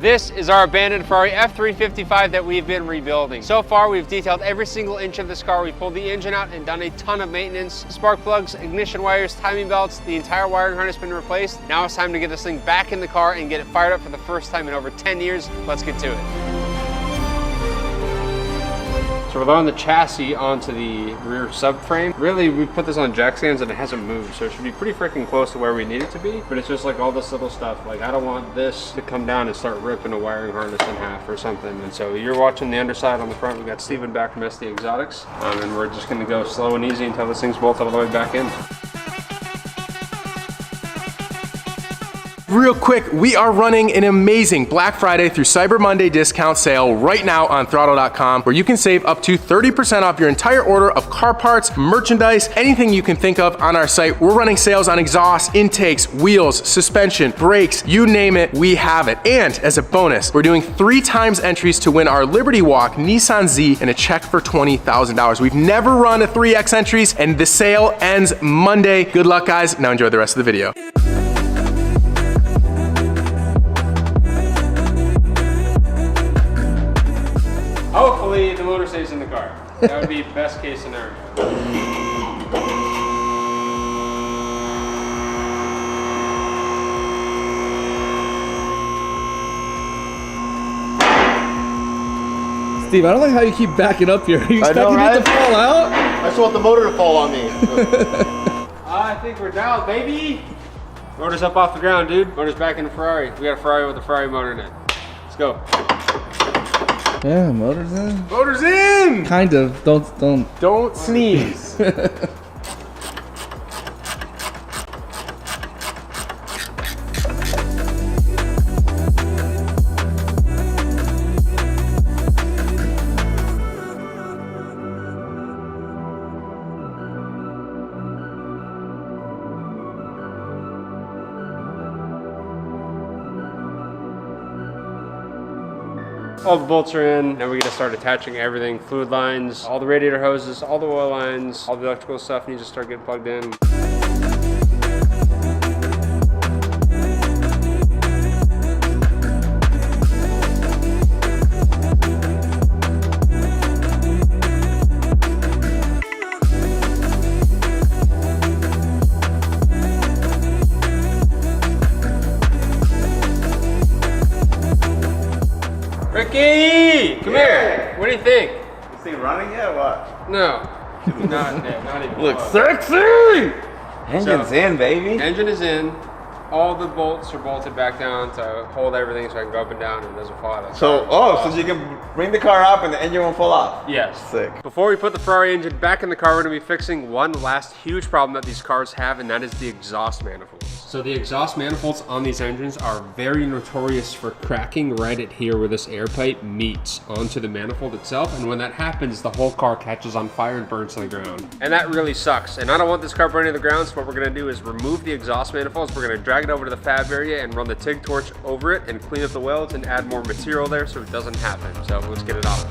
This is our abandoned Ferrari F355 that we've been rebuilding. So far, we've detailed every single inch of this car. We've pulled the engine out and done a ton of maintenance. Spark plugs, ignition wires, timing belts, the entire wiring harness has been replaced. Now it's time to get this thing back in the car and get it fired up for the first time in over 10 years. Let's get to it. So we're loading the chassis onto the rear subframe. Really, we put this on jack stands and it hasn't moved, so it should be pretty freaking close to where we need it to be. But it's just like all this little stuff. Like, I don't want this to come down and start ripping a wiring harness in half or something. And so you're watching the underside on the front. We got Steven back from SD Exotics. And we're just gonna go slow and easy until this thing's bolted all the way back in. Real quick, we are running an amazing Black Friday through Cyber Monday discount sale right now on throtl.com, where you can save up to 30% off your entire order of car parts, merchandise, anything you can think of on our site. We're running sales on exhaust, intakes, wheels, suspension, brakes, you name it, we have it. And as a bonus, we're doing 3 times entries to win our Liberty Walk Nissan Z and a check for $20,000. We've never run a 3X entries, and the sale ends Monday. Good luck, guys. Now enjoy the rest of the video. Hopefully the motor stays in the car. That would be best case scenario. Steve, I don't like how you keep backing up here. Are you expecting it to fall out? I just want the motor to fall on me. I think we're down, baby. Motor's up off the ground, dude. Motor's back in the Ferrari. We got a Ferrari with a Ferrari motor in it. Let's go. Yeah, motor's in. Motor's in! Kind of. Don't sneeze. All the bolts are in. Now we're gonna start attaching everything. Fluid lines, all the radiator hoses, all the oil lines, all the electrical stuff needs to start getting plugged in. Ricky! Come here! What do you think? Is he running yet or what? No. Not even Looks close. sexy! Engine's in, baby. Engine is in. All the bolts are bolted back down to hold everything so I can go up and down and it doesn't fall out. So you can bring the car up and the engine won't fall off? Yes. Sick. Before we put the Ferrari engine back in the car, we're gonna be fixing one last huge problem that these cars have, and that is the exhaust manifolds. So the exhaust manifolds on these engines are very notorious for cracking right at here where this air pipe meets onto the manifold itself, and when that happens, the whole car catches on fire and burns to the ground. And that really sucks, and I don't want this car burning to the ground, so what we're gonna do is remove the exhaust manifolds. We're gonna drag it over to the fab area and run the TIG torch over it and clean up the welds and add more material there so it doesn't happen. So let's get it off.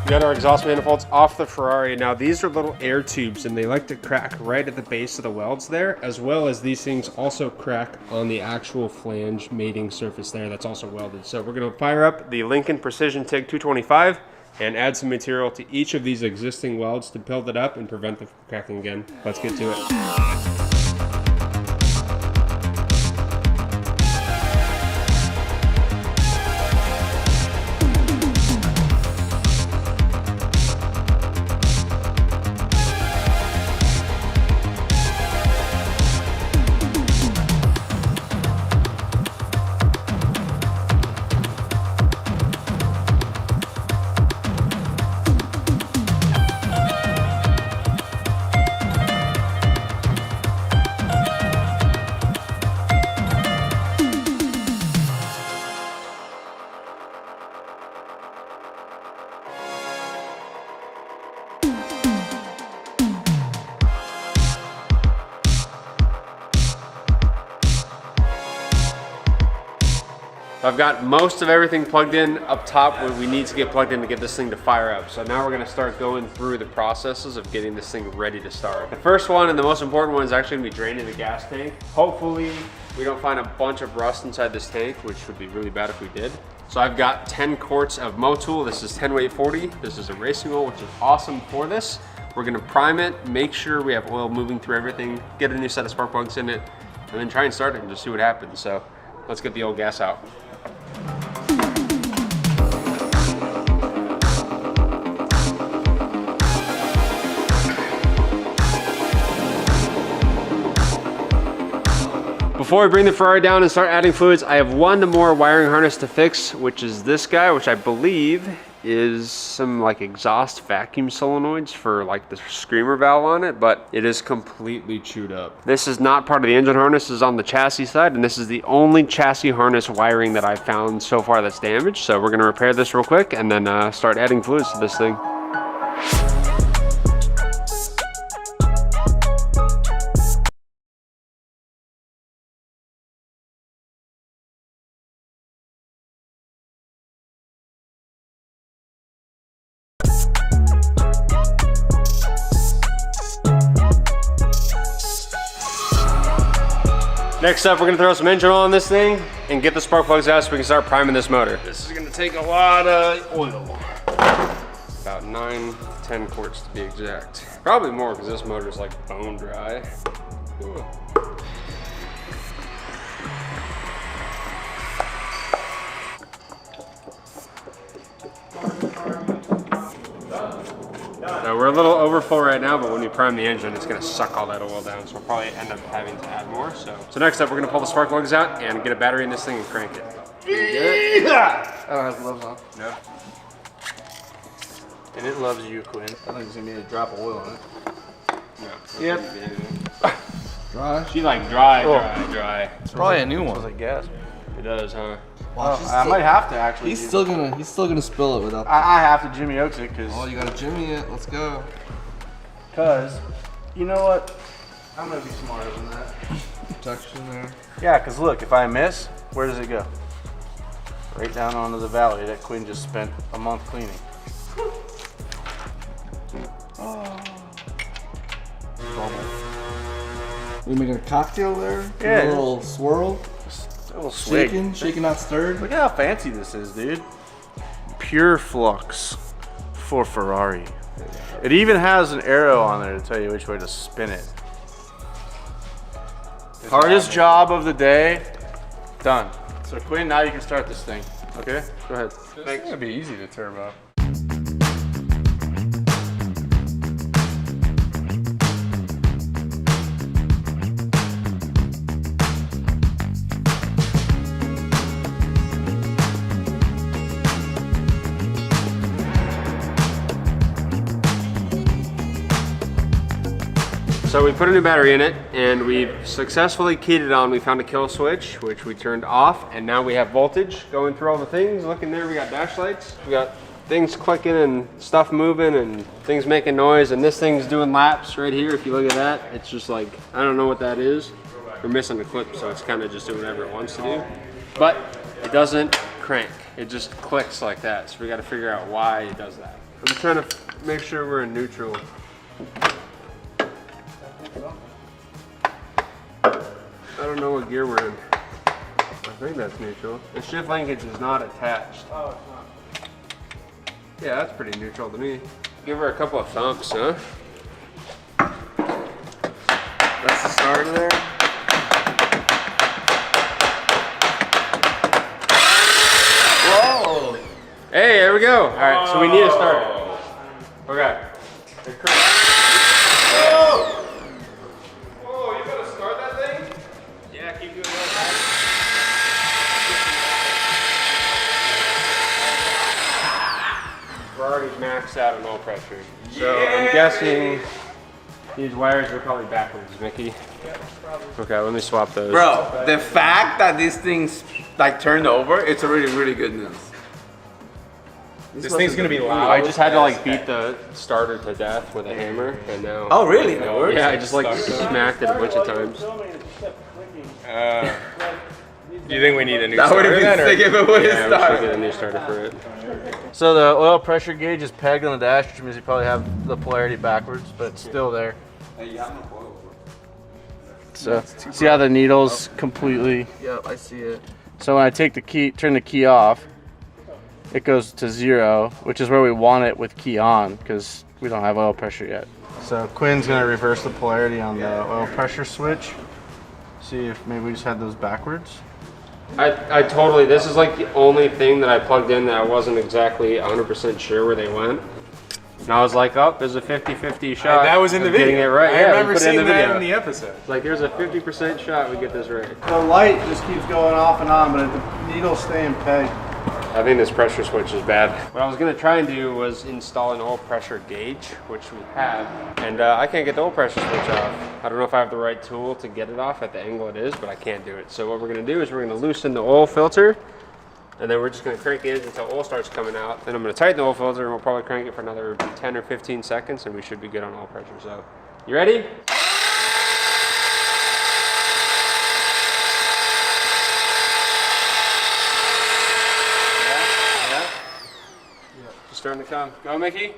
We got our exhaust manifolds off the Ferrari. Now these are little air tubes and they like to crack right at the base of the welds there, as well as these things also crack on the actual flange mating surface there that's also welded. So we're gonna fire up the Lincoln Precision TIG 225 and add some material to each of these existing welds to build it up and prevent them from cracking again. Let's get to it. I've got most of everything plugged in up top what we need to get plugged in to get this thing to fire up. So now we're gonna start going through the processes of getting this thing ready to start. The first one and the most important one is actually gonna be draining the gas tank. Hopefully we don't find a bunch of rust inside this tank, which would be really bad if we did. So I've got 10 quarts of Motul. This is 10 weight 40. This is a racing oil, which is awesome for this. We're gonna prime it, make sure we have oil moving through everything, get a new set of spark plugs in it, and then try and start it and just see what happens. So let's get the old gas out. Before we bring the Ferrari down and start adding fluids, I have one more wiring harness to fix, which is this guy, which I believe is some like exhaust vacuum solenoids for like the screamer valve on it, but it is completely chewed up. This is not part of the engine harness, this is on the chassis side, and this is the only chassis harness wiring that I've found so far that's damaged. So we're gonna repair this real quick and then start adding fluids to this thing. Next up, we're gonna throw some engine oil on this thing and get the spark plugs out so we can start priming this motor. This is gonna take a lot of oil. About 9, 10 quarts to be exact. Probably more because this motor is like bone dry. Ooh. So we're a little overfull right now, but when we prime the engine, it's gonna suck all that oil down, so we'll probably end up having to add more. So next up, we're gonna pull the spark plugs out and get a battery in this thing and crank it. I don't have gloves on. No. And it loves you, Quinn. I think there's gonna be a drop of oil on it. No. Yep. Dry? She like dry. It's probably a new one. Smells like gas. It does, huh? Wow, I might have to actually. He's still gonna spill it without. I have to Jimmy Oaks it because. Oh, you gotta Jimmy it. Let's go. Cause, you know what? I'm gonna be smarter than that. Protection there. Yeah, cause look, if I miss, where does it go? Right down onto the valley that Quinn just spent a month cleaning. We making a cocktail there? Yeah. A little swirl. A little swig. Shaken, not stirred. Look at how fancy this is, dude. Pure flux for Ferrari. It even has an arrow on there to tell you which way to spin it. Hardest job of the day, done. So Quinn, now you can start this thing. Okay, go ahead. It's gonna be easy to turbo. So we put a new battery in it and we've successfully keyed it on. We found a kill switch, which we turned off, and now we have voltage going through all the things. Look in there, we got dash lights. We got things clicking and stuff moving and things making noise, and this thing's doing laps right here. If you look at that, it's just like, I don't know what that is. We're missing the clip, so it's kind of just doing whatever it wants to do. But it doesn't crank. It just clicks like that. So we got to figure out why it does that. I'm trying to make sure we're in neutral. I don't know what gear we're in. I think that's neutral. The shift linkage is not attached. Oh, it's not. Yeah, that's pretty neutral to me. Give her a couple of thumps, huh? That's the starter there. Whoa! Hey, there we go. All right, so we need a starter. Okay. Already maxed out on oil pressure. So I'm guessing these wires are probably backwards, Mickey. Yeah, probably. Okay, let me swap those. Bro, the fact that this thing's like turned over, it's already really good news. This thing's gonna be loud. I just had to like beat the starter to death with a hammer, and now. Oh really? That works? Yeah, I just like smacked it a bunch of times. Do you think we need a new That would starter have been then? sick if it would Yeah, have we should started. get a new starter for it. So the oil pressure gauge is pegged on the dash, which means you probably have the polarity backwards, but it's still there. So see how the needle's completely. Yep, I see it. So when I take the key, turn the key off, it goes to 0, which is where we want it with key on, because we don't have oil pressure yet. So Quinn's gonna reverse the polarity on the oil pressure switch. See if maybe we just had those backwards. I totally, this is like the only thing that I plugged in that I wasn't exactly 100% sure where they went. And I was like, oh, there's a 50-50 shot. That was in the of video. Getting it right. I Yeah, we remember put it in seeing the that video. in the episode. It's like, there's a 50% shot we get this right. The light just keeps going off and on, but the needle's staying pegged. I think this pressure switch is bad. What I was gonna try and do was install an oil pressure gauge, which we have, and I can't get the oil pressure switch off. I don't know if I have the right tool to get it off at the angle it is, but I can't do it. So what we're gonna do is we're gonna loosen the oil filter, and then we're just gonna crank it until oil starts coming out. Then I'm gonna tighten the oil filter, and we'll probably crank it for another 10 or 15 seconds, and we should be good on oil pressure. So, you ready? Just starting to come. Go, Mickey.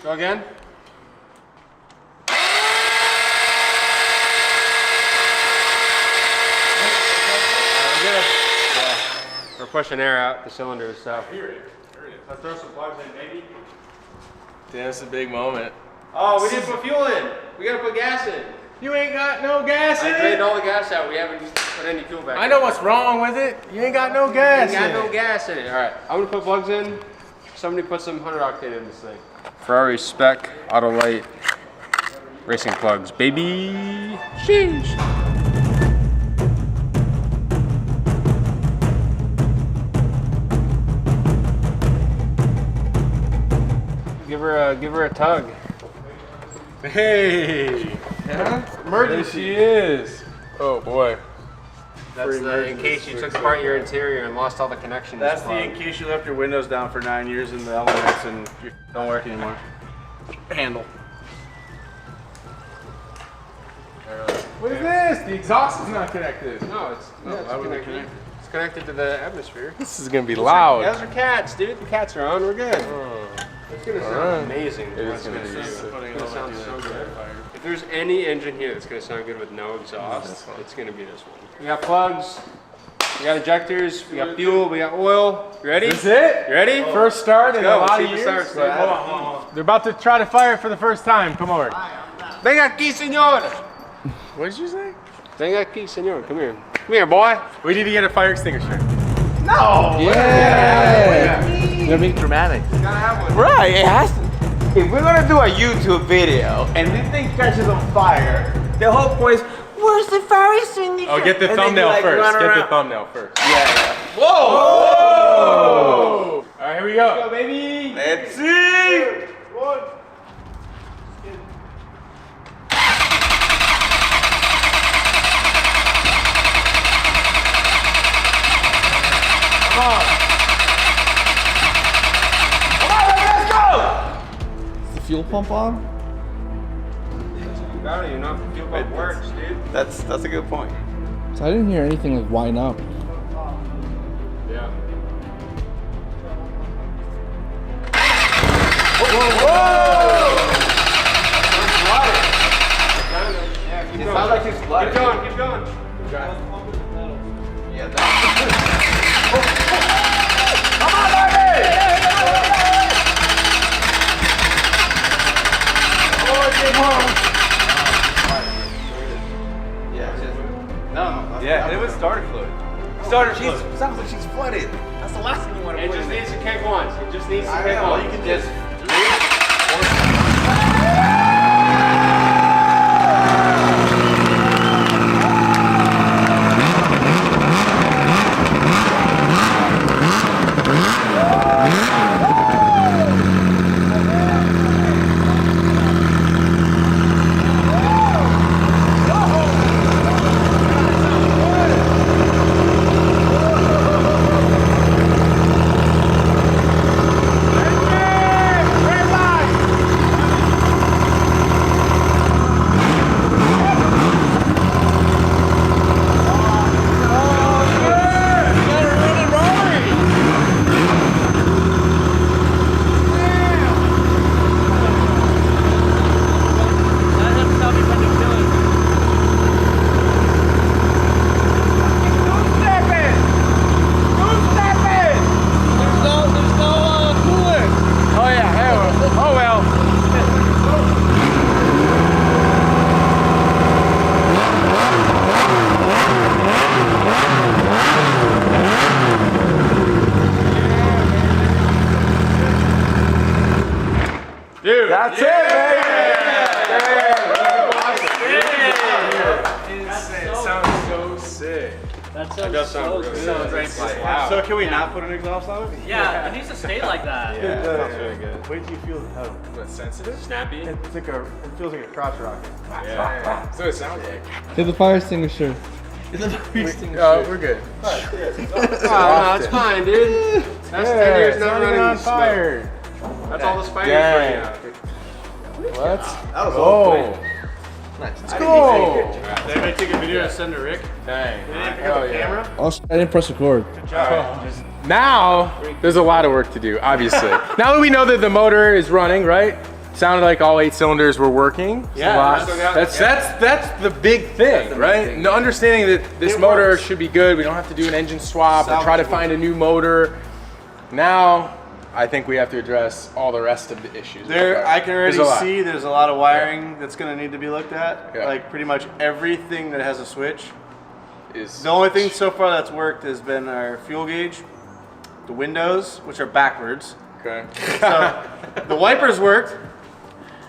Go again. We're pushing air out the cylinders, so. Let's throw some plugs in, baby. Damn, it's a big moment. Oh, we didn't put fuel in. We gotta put gas in. You ain't got no gas I in drained it? all the gas out. We haven't put any fuel back. I know what's wrong with it. You ain't got no gas We got in no it. gas in it. All right, I'm gonna put plugs in. Somebody put some 100 octane in this thing. Ferrari spec auto light racing plugs, baby. Sheesh. Give her a tug. Hey! Emergency. She is. Oh boy. That's in case you took apart your interior and lost all the connections. That's the in case you left your windows down for 9 years in the elements and you don't work anymore. Handle. What is this? The exhaust is not connected. No, it's connected. It's connected to the atmosphere. This is gonna be loud. Those are cats, dude. The cats are on. We're good. It's gonna sound amazing. It is gonna be It's gonna sound so good. If there's any engine here that's gonna sound good with no exhaust, it's gonna be this one. We got plugs. We got injectors. We got fuel. We got oil. You ready? Is it? You ready? First start in a Go. lot See of if it years. starts, dude. Hold on. They're about to try to fire it for the first time. Come over. Venga aquí, señor. What did you say? Venga aquí, señor. Come here. Come here, boy. We need to get a fire extinguisher. Yeah. You know what I mean? Dramatic. Gotta have one. Right, it has to. If we're gonna do a YouTube video and this thing catches on fire, the whole point is, where's the fire extinguisher? Oh, get the And then thumbnail you, like, first. run Get the around. thumbnail first. Yeah. All right, here we go. Baby. Let's see. Is the fuel pump on? You got it. You know if the fuel pump works, dude. That's a good point. So I didn't hear anything like whine up. Yeah. Yeah, keep It going. sounds like it's flooded. Keep going, keep going. Yeah, Come on, baby! Yeah, just, no. Yeah, it was starter fluid. Sounds like she's flooded. That's the last thing you want to It put just in needs to kick once. It just needs to I kick know, once. you can just That's it, baby! It sounds so sick. That does sound really good. So can we not put an exhaust on it? Yeah, it needs to stay like that. It sounds really good. Wait till you feel the pedal. What, sensitive? Snappy. It feels like a crotch rocket. Yeah. So it sounds like. Hit the fire extinguisher. Oh, we're good. Oh, no, it's fine, dude. That's 10 years not running on fire. That's all the spiders burning out. What? That was Let's Did go! anybody take a video and send to Rick? Dang. Did they pick up the camera? Oh, I didn't press record. Now, there's a lot of work to do, obviously. Now that we know that the motor is running, right? Sounded like all 8 cylinders were working. Yeah, That's the big thing, right? No, understanding that this motor should be good. We don't have to do an engine swap or try to find a new motor. Now, I think we have to address all the rest of the issues. I can already There's a lot. see there's a lot of wiring that's going to need to be looked at. Yeah. Like pretty much everything that has a switch. Is The only thing so far that's worked has been our fuel gauge, the windows, which are backwards. okay. So the wipers worked,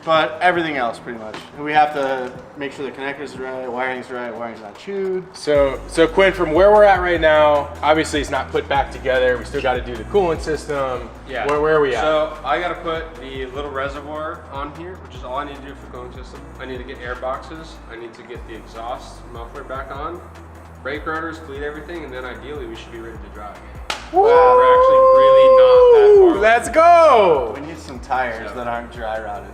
but everything else pretty much. We have to make sure the connectors are right, wiring's right, wiring's not chewed. So Quinn, from where we're at right now, obviously it's not put back together. We still got to do the coolant system. Yeah. Where are we at? So I gotta put the little reservoir on here, which is all I need to do for the cooling system. I need to get air boxes. I need to get the exhaust muffler back on, brake rotors, clean everything, and then ideally we should be ready to drive. We're actually really not that far. Let's go! We need some tires that aren't dry rotted.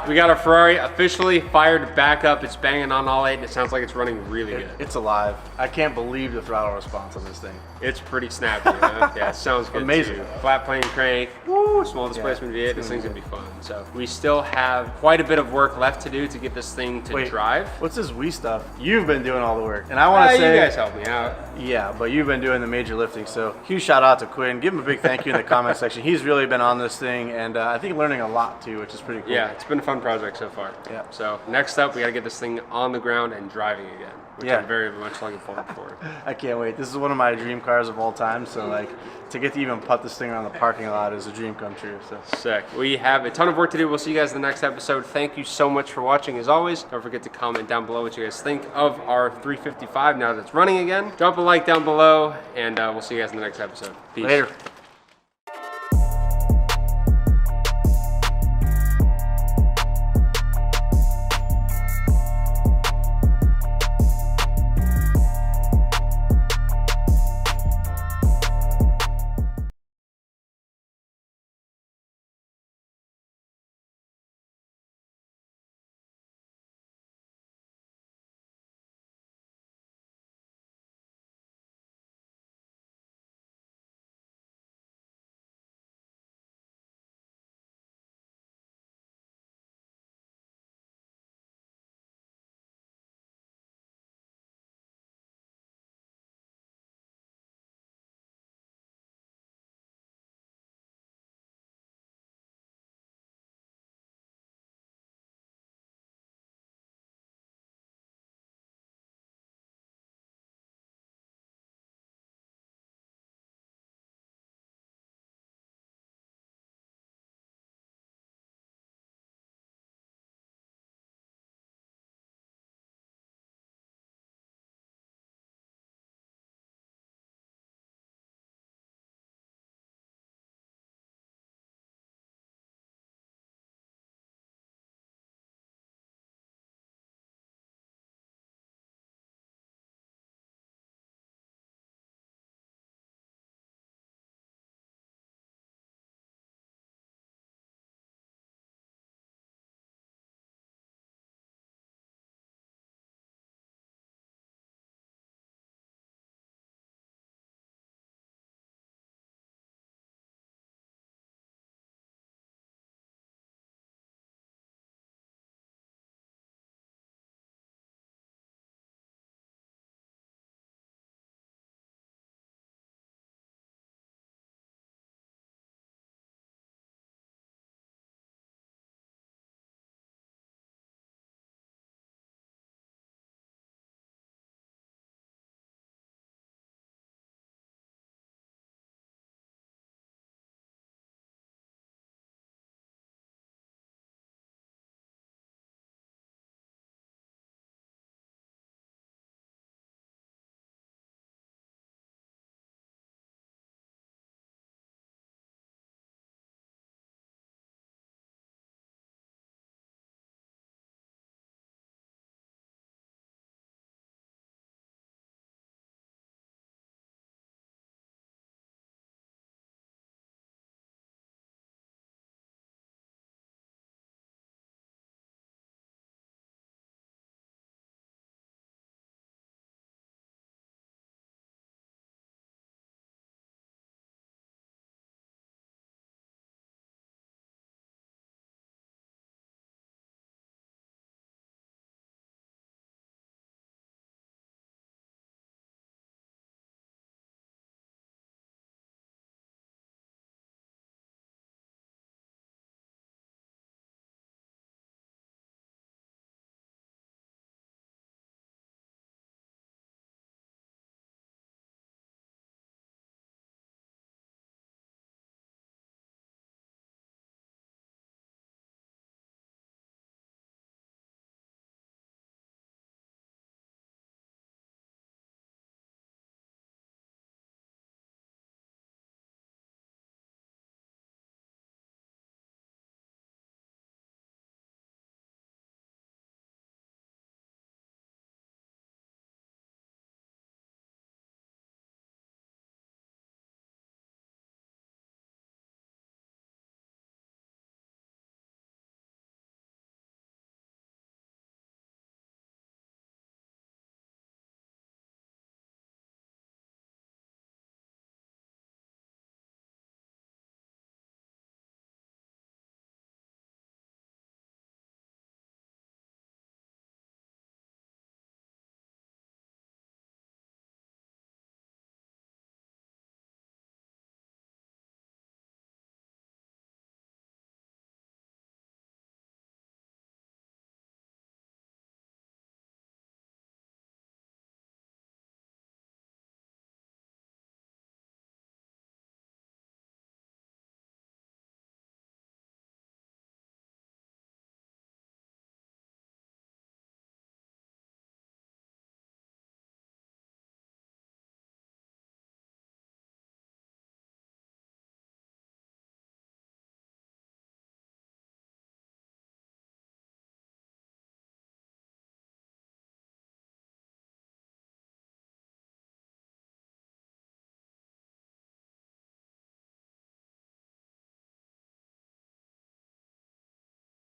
We got our Ferrari officially fired back up. It's banging on all 8, and it sounds like it's running really good. It's alive. I can't believe the throttle response on this thing. It's pretty snappy. Huh? Yeah, it sounds good. Amazing. Too. Flat plane crank. Woo, small displacement V8. This thing's gonna be fun. So we still have quite a bit of work left to do to get this thing to drive. What's this Wii stuff? You've been doing all the work, and I want to say you guys help me out. Yeah, but you've been doing the major lifting, so huge shout out to Quinn. Give him a big thank you in the comment section. He's really been on this thing, and I think learning a lot too, which is pretty cool. Yeah, it's been a fun project so far. Yeah. So next up, we gotta get this thing on the ground and driving again, which I'm very much looking forward for. I can't wait. This is one of my dream cars of all time, so like to get to even putt this thing around the parking lot is a dream come true. So Sick. We have a ton of work to do. We'll see you guys in the next episode. Thank you so much for watching. As always, don't forget to comment down below what you guys think of our 355 now that it's running again. Drop a like down below, and we'll see you guys in the next episode. Peace. later.